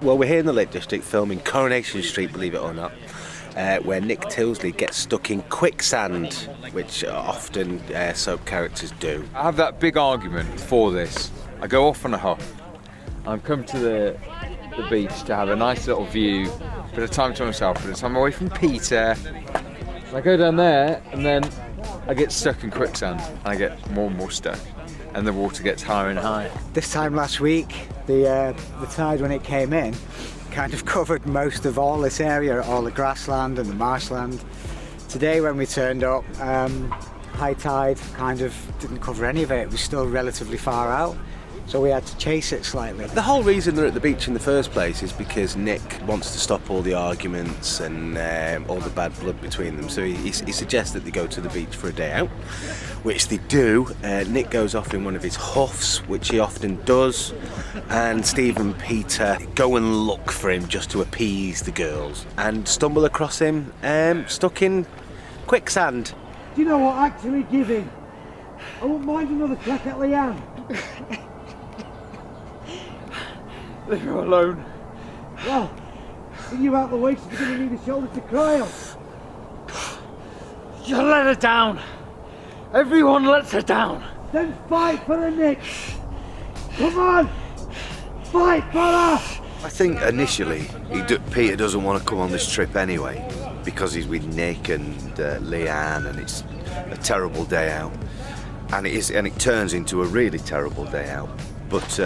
Well, we're here in the Lake District filming Coronation Street, believe it or not, where Nick Tilsley gets stuck in quicksand, which often soap characters do. I have that big argument for this. I go off on a huff. I've come to the beach to have a nice little view, bit of time to myself, bit of time away from Peter. And I go down there and then I get stuck in quicksand and I get more and more stuck and the water gets higher and higher. This time last week, the tide when it came in kind of covered most of all this area, all the grassland and the marshland. Today when we turned up, high tide kind of didn't cover any of it. It was still relatively far out, so we had to chase it slightly. The whole reason they're at the beach in the first place is because Nick wants to stop all the arguments and all the bad blood between them, so he suggests that they go to the beach for a day out, which they do. Nick goes off in one of his huffs, which he often does, and Steve and Peter go and look for him just to appease the girls and stumble across him stuck in quicksand. Do you know what? Actually giving. I won't mind another crack at Leanne. Leave her alone. Well, bring you out the way, she's going to need a shoulder to cry on. You let her down. Everyone lets her down. Then fight for her, Nick. Come on, fight for her. I think initially Peter doesn't want to come on this trip anyway because he's with Nick and Leanne, and it's a terrible day out, and it turns into a really terrible day out. But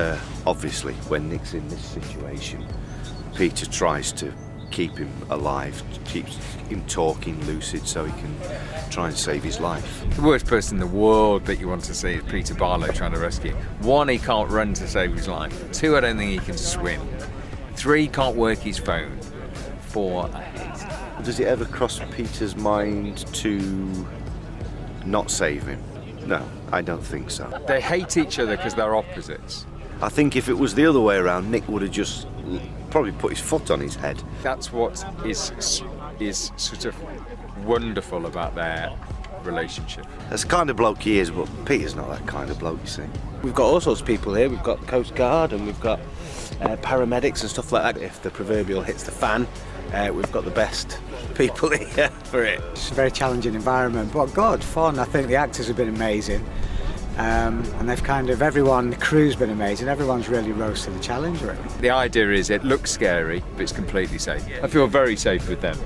obviously, when Nick's in this situation, Peter tries to keep him alive, keeps him talking lucid so he can try and save his life. The worst person in the world that you want to see is Peter Barlow trying to rescue. 1, he can't run to save his life. 2, I don't think he can swim. 3, he can't work his phone. 4, I hate him. Does it ever cross Peter's mind to not save him? No, I don't think so. They hate each other because they're opposites. I think if it was the other way around, Nick would have just probably put his foot on his head. That's what is sort of wonderful about their relationship. That's the kind of bloke he is, but Peter's not that kind of bloke, you see. We've got all sorts of people here. We've got the Coast Guard and we've got paramedics and stuff like that. If the proverbial hits the fan, we've got the best people here for it. It's a very challenging environment, but good fun. I think the actors have been amazing, and they've the crew's been amazing. Everyone's really rose to the challenge, really. The idea is it looks scary, but it's completely safe. I feel very safe with them.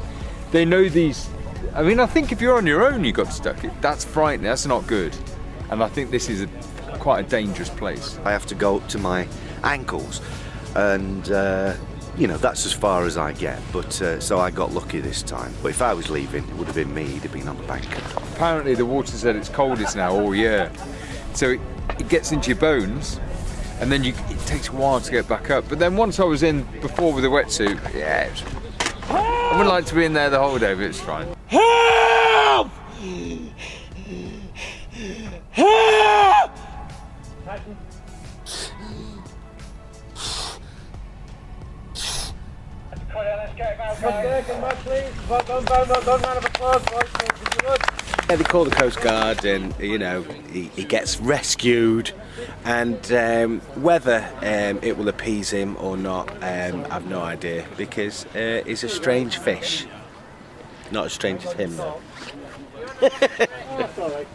They know these. I mean, I think if you're on your own, you got stuck. That's frightening. That's not good. And I think this is quite a dangerous place. I have to go up to my ankles, and that's as far as I get. But so I got lucky this time. But if I was leaving, it would have been me. He'd have been on the bank. Apparently, the water said it's coldest now all year, so it gets into your bones, and then it takes a while to get back up. But then once I was in before with a wetsuit, yeah, I wouldn't like to be in there the whole day, but it's fine. Help! Help! Yeah, they call the Coast Guard and, he gets rescued, and whether it will appease him or not, I've no idea, because he's a strange fish. Not as strange as him, though. That's all right.